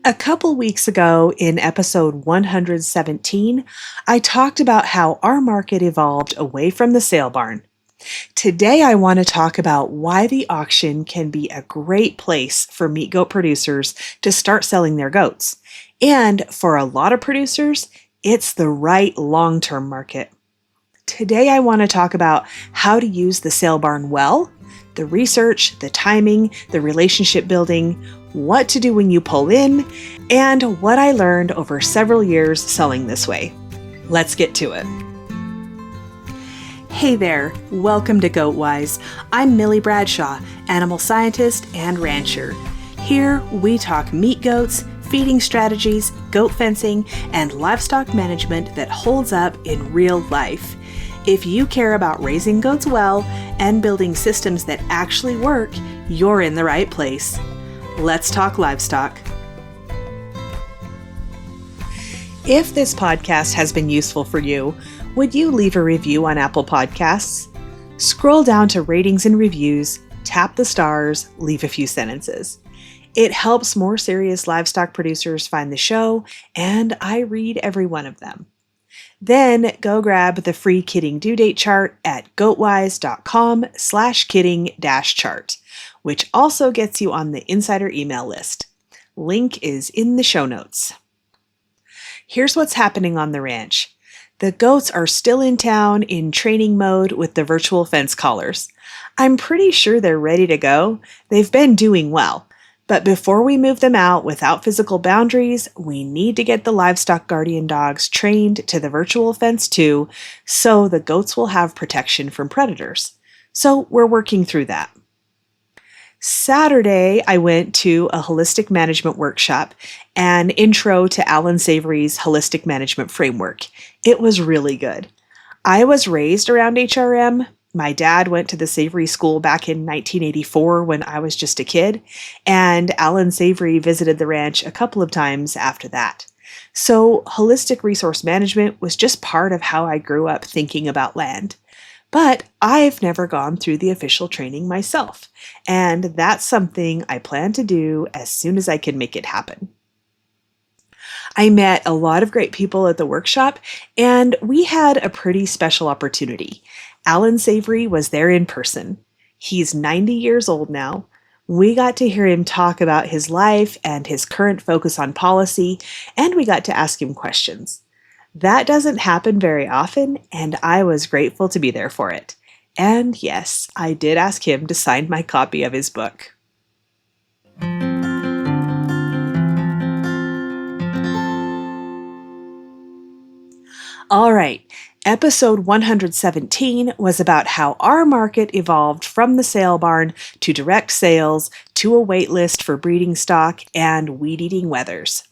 A couple weeks ago in episode 117, I talked about how our market evolved away from the sale barn. Today, I want to talk about why the auction can be a great place for meat goat producers to start selling their goats. And for a lot of producers, it's the right long-term market. Today, I want to talk about how to use the sale barn well, the research, the timing, the relationship building, what to do when you pull in, and what I learned over several years selling this way. Let's get to it. Hey there, welcome to GoatWise. I'm Millie Bradshaw, animal scientist and rancher. Here we talk meat goats, feeding strategies, goat fencing, and livestock management that holds up in real life. If you care about raising goats well and building systems that actually work, you're in the right place. Let's talk livestock. If this podcast has been useful for you, would you leave a review on Apple Podcasts? Scroll down to ratings and reviews, tap the stars, leave a few sentences. It helps more serious livestock producers find the show, and I read every one of them. Then go grab the free kidding due date chart at goatwise.com/kidding-chart, which also gets you on the insider email list. Link is in the show notes. Here's what's happening on the ranch. The goats are still in town in training mode with the virtual fence collars. I'm pretty sure they're ready to go. They've been doing well. But before we move them out without physical boundaries, we need to get the livestock guardian dogs trained to the virtual fence too, so the goats will have protection from predators. So we're working through that. Saturday, I went to a holistic management workshop, an intro to Alan Savory's holistic management framework. It was really good. I was raised around HRM. My dad went to the Savory School back in 1984 when I was just a kid, and Alan Savory visited the ranch a couple of times after that. So holistic resource management was just part of how I grew up thinking about land. But I've never gone through the official training myself, and that's something I plan to do as soon as I can make it happen. I met a lot of great people at the workshop, and we had a pretty special opportunity. Alan Savory was there in person. He's 90 years old now. We got to hear him talk about his life and his current focus on policy, and we got to ask him questions. That doesn't happen very often, and I was grateful to be there for it. And yes, I did ask him to sign my copy of his book. All right, episode 117 was about how our market evolved from the sale barn to direct sales to a wait list for breeding stock and weed-eating wethers.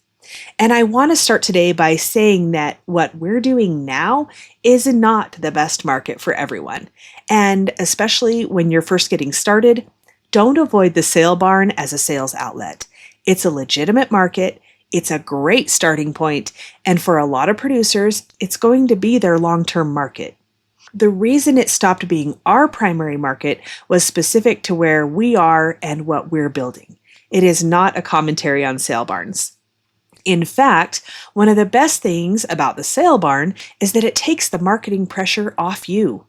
And I want to start today by saying that what we're doing now is not the best market for everyone. And especially when you're first getting started, don't avoid the sale barn as a sales outlet. It's a legitimate market. It's a great starting point, and for a lot of producers, it's going to be their long-term market. The reason it stopped being our primary market was specific to where we are and what we're building. It is not a commentary on sale barns. In fact, one of the best things about the sale barn is that it takes the marketing pressure off you.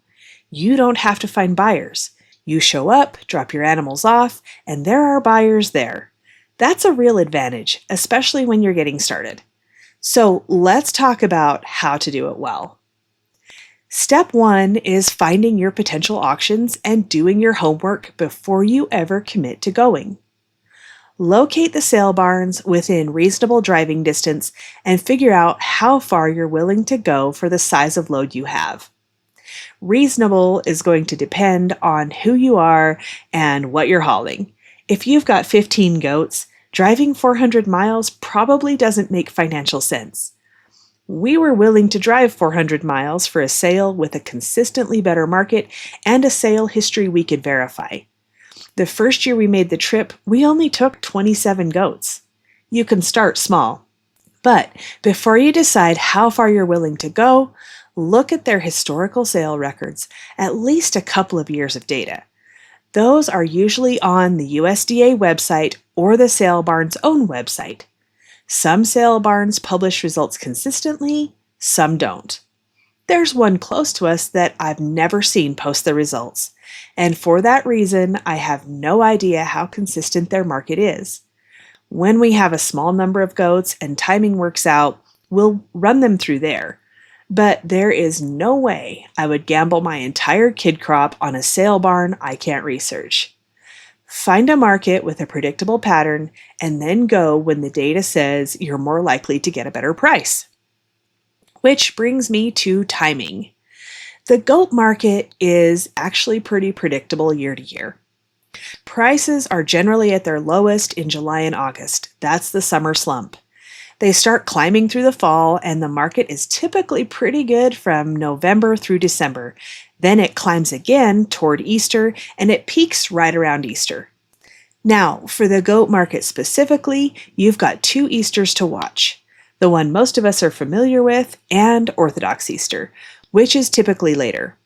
You don't have to find buyers. You show up, drop your animals off, and there are buyers there. That's a real advantage, especially when you're getting started. So let's talk about how to do it well. Step 1 is finding your potential auctions and doing your homework before you ever commit to going. Locate the sale barns within reasonable driving distance and figure out how far you're willing to go for the size of load you have. Reasonable is going to depend on who you are and what you're hauling. If you've got 15 goats, driving 400 miles probably doesn't make financial sense. We were willing to drive 400 miles for a sale with a consistently better market and a sale history we could verify. The first year we made the trip, we only took 27 goats. You can start small. But before you decide how far you're willing to go, look at their historical sale records, at least a couple of years of data. Those are usually on the USDA website or the sale barn's own website. Some sale barns publish results consistently, some don't. There's one close to us that I've never seen post the results, and for that reason, I have no idea how consistent their market is. When we have a small number of goats and timing works out, we'll run them through there. But there is no way I would gamble my entire kid crop on a sale barn I can't research. Find a market with a predictable pattern and then go when the data says you're more likely to get a better price. Which brings me to timing. The goat market is actually pretty predictable year to year. Prices are generally at their lowest in July and August. That's the summer slump. They start climbing through the fall, and the market is typically pretty good from November through December. Then it climbs again toward Easter, and it peaks right around Easter. Now, for the goat market specifically, you've got 2 Easters to watch. The one most of us are familiar with, and Orthodox Easter, which is typically later.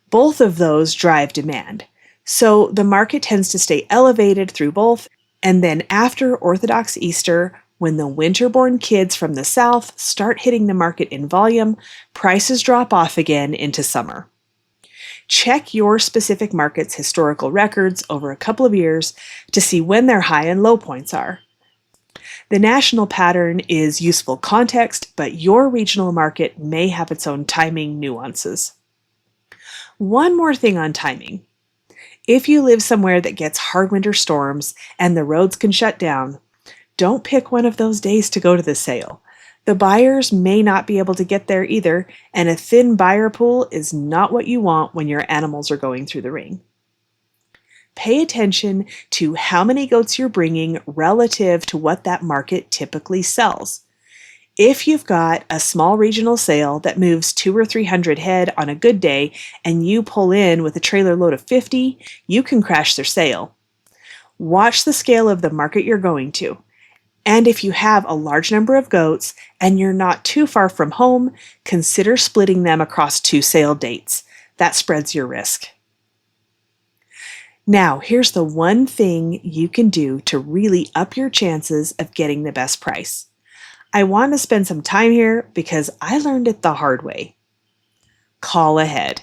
Both of those drive demand. So the market tends to stay elevated through both, and then after Orthodox Easter, when the winter-born kids from the south start hitting the market in volume, prices drop off again into summer. Check your specific market's historical records over a couple of years to see when their high and low points are. The national pattern is useful context, but your regional market may have its own timing nuances. One more thing on timing. If you live somewhere that gets hard winter storms and the roads can shut down, don't pick one of those days to go to the sale. The buyers may not be able to get there either, and a thin buyer pool is not what you want when your animals are going through the ring. Pay attention to how many goats you're bringing relative to what that market typically sells. If you've got a small regional sale that moves 200 or 300 head on a good day and you pull in with a trailer load of 50, you can crash their sale. Watch the scale of the market you're going to. And if you have a large number of goats and you're not too far from home, consider splitting them across 2 sale dates. That spreads your risk. Now, here's the one thing you can do to really up your chances of getting the best price. I want to spend some time here because I learned it the hard way. Call ahead.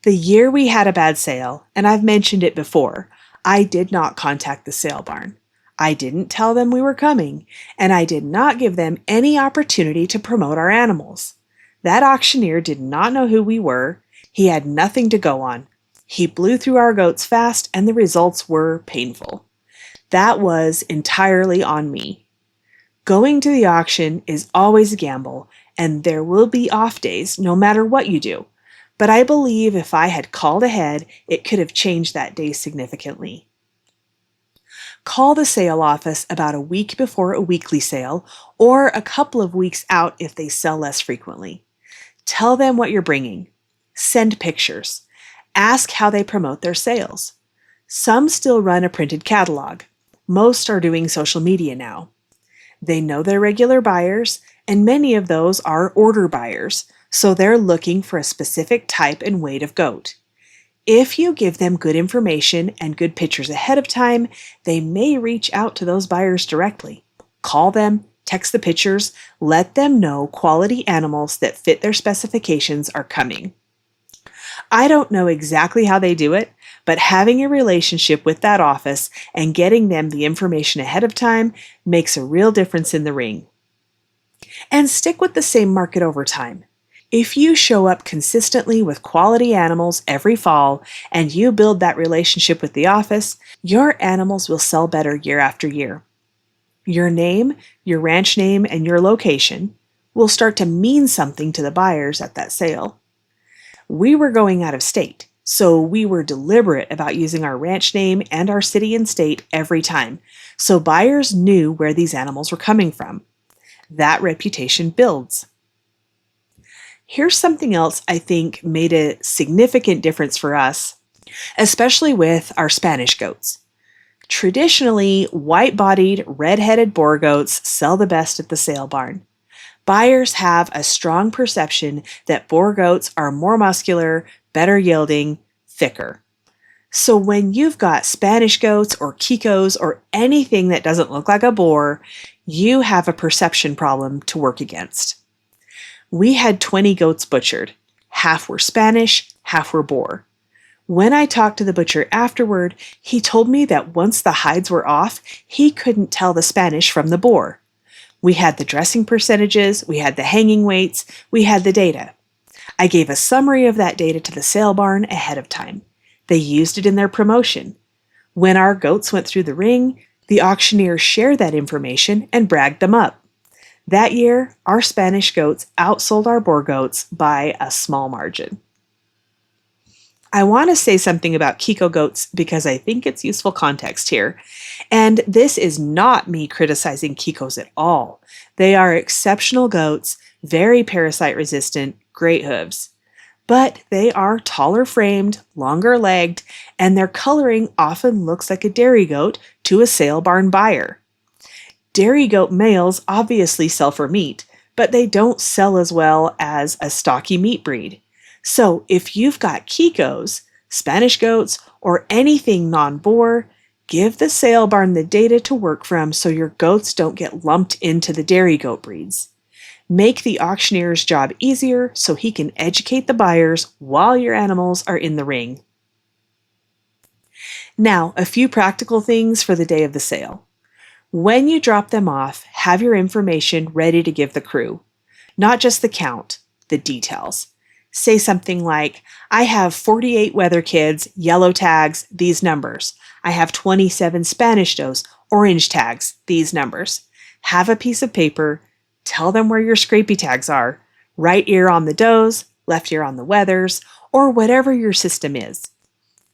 The year we had a bad sale, and I've mentioned it before, I did not contact the sale barn. I didn't tell them we were coming, and I did not give them any opportunity to promote our animals. That auctioneer did not know who we were. He had nothing to go on. He blew through our goats fast, and the results were painful. That was entirely on me. Going to the auction is always a gamble, and there will be off days no matter what you do. But I believe if I had called ahead, it could have changed that day significantly. Call the sale office about a week before a weekly sale, or a couple of weeks out if they sell less frequently. Tell them what you're bringing. Send pictures. Ask how they promote their sales. Some still run a printed catalog. Most are doing social media now. They know their regular buyers, and many of those are order buyers, so they're looking for a specific type and weight of goat. If you give them good information and good pictures ahead of time, they may reach out to those buyers directly. Call them, text the pictures, let them know quality animals that fit their specifications are coming. I don't know exactly how they do it, but having a relationship with that office and getting them the information ahead of time makes a real difference in the ring. And stick with the same market over time. If you show up consistently with quality animals every fall and you build that relationship with the office, your animals will sell better year after year. Your name, your ranch name, and your location will start to mean something to the buyers at that sale. We were going out of state, so we were deliberate about using our ranch name and our city and state every time, so buyers knew where these animals were coming from. That reputation builds. Here's something else I think made a significant difference for us, especially with our Spanish goats. Traditionally, white-bodied, red-headed Boer goats sell the best at the sale barn. Buyers have a strong perception that Boer goats are more muscular, better yielding, thicker. So when you've got Spanish goats or Kikos or anything that doesn't look like a Boer, You have a perception problem to work against. We had 20 goats butchered. Half were Spanish, half were Boer. When I talked to the butcher afterward, he told me that once the hides were off, he couldn't tell the Spanish from the Boer. We had the dressing percentages, we had the hanging weights, we had the data. I gave a summary of that data to the sale barn ahead of time. They used it in their promotion. When our goats went through the ring, the auctioneers shared that information and bragged them up. That year, our Spanish goats outsold our Boer goats by a small margin. I want to say something about Kiko goats because I think it's useful context here. And this is not me criticizing Kikos at all. They are exceptional goats, very parasite resistant, great hooves. But they are taller framed, longer legged, and their coloring often looks like a dairy goat to a sale barn buyer. Dairy goat males obviously sell for meat, but they don't sell as well as a stocky meat breed. So if you've got Kikos, Spanish goats, or anything non-Boer, give the sale barn the data to work from so your goats don't get lumped into the dairy goat breeds. Make the auctioneer's job easier so he can educate the buyers while your animals are in the ring. Now, a few practical things for the day of the sale. When you drop them off, have your information ready to give the crew. Not just the count, the details. Say something like, I have 48 weather kids, yellow tags, these numbers. I have 27 Spanish does, orange tags, these numbers. Have a piece of paper, tell them where your scrapey tags are, right ear on the does, left ear on the weathers, or whatever your system is.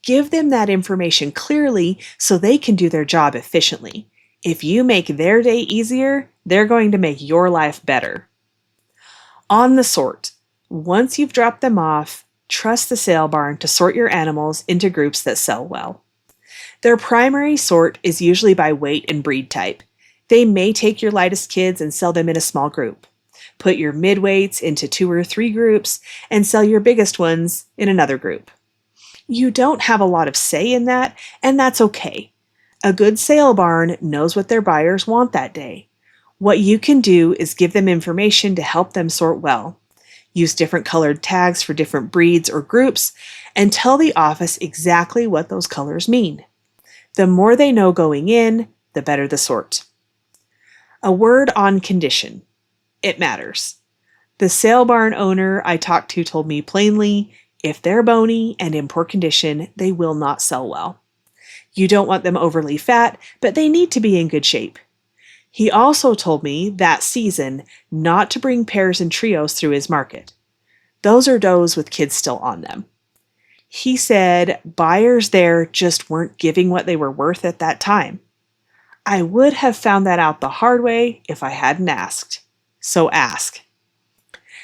Give them that information clearly so they can do their job efficiently. If you make their day easier, they're going to make your life better. On the sort. Once you've dropped them off, trust the sale barn to sort your animals into groups that sell well. Their primary sort is usually by weight and breed type. They may take your lightest kids and sell them in a small group. Put your midweights into 2 or 3 groups and sell your biggest ones in another group. You don't have a lot of say in that, and that's okay. A good sale barn knows what their buyers want that day. What you can do is give them information to help them sort well. Use different colored tags for different breeds or groups, and tell the office exactly what those colors mean. The more they know going in, the better the sort. A word on condition. It matters. The sale barn owner I talked to told me plainly, if they're bony and in poor condition, they will not sell well. You don't want them overly fat, but they need to be in good shape. He also told me that season not to bring pairs and trios through his market. Those are does with kids still on them. He said buyers there just weren't giving what they were worth at that time. I would have found that out the hard way if I hadn't asked. So ask.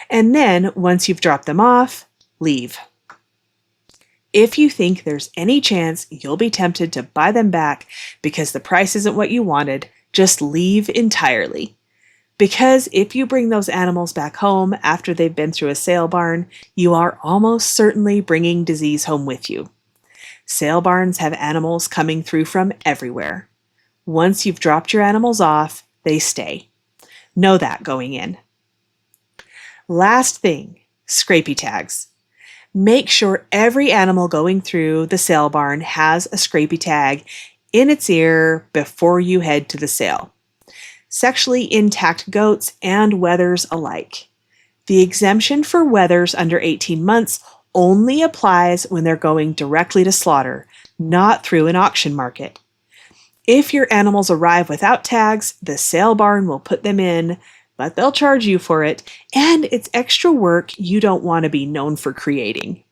And then, once you've dropped them off, leave. If you think there's any chance you'll be tempted to buy them back because the price isn't what you wanted, just leave entirely. Because if you bring those animals back home after they've been through a sale barn, you are almost certainly bringing disease home with you. Sale barns have animals coming through from everywhere. Once you've dropped your animals off, they stay. Know that going in. Last thing, scrapey tags. Make sure every animal going through the sale barn has a scrapey tag in its ear before you head to the sale. Sexually intact goats and wethers alike. The exemption for wethers under 18 months only applies when they're going directly to slaughter, not through an auction market. If your animals arrive without tags, the sale barn will put them in, but they'll charge you for it, and it's extra work you don't want to be known for creating.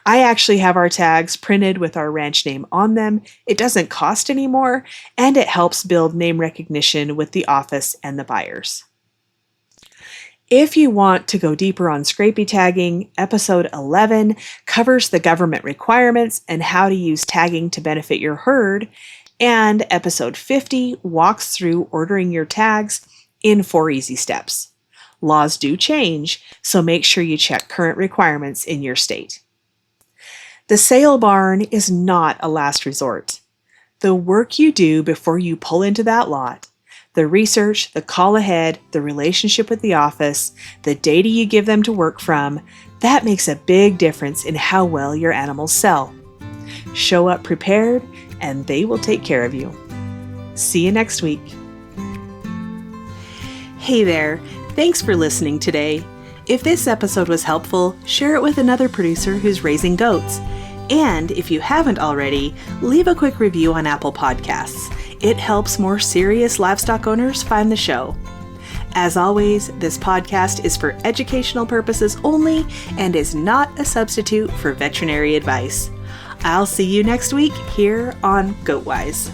I actually have our tags printed with our ranch name on them. It doesn't cost any more, and it helps build name recognition with the office and the buyers. If you want to go deeper on scrapey tagging, episode 11 covers the government requirements and how to use tagging to benefit your herd, and episode 50 walks through ordering your tags in 4 easy steps. Laws do change, so make sure you check current requirements in your state. The sale barn is not a last resort. The work you do before you pull into that lot, The research, the call ahead, the relationship with the office, the data you give them to work from, that makes a big difference in how well your animals sell. Show up prepared, and they will take care of you. See you next week. Hey there, thanks for listening today. If this episode was helpful, share it with another producer who's raising goats. And if you haven't already, leave a quick review on Apple Podcasts. It helps more serious livestock owners find the show. As always, this podcast is for educational purposes only and is not a substitute for veterinary advice. I'll see you next week here on GoatWise.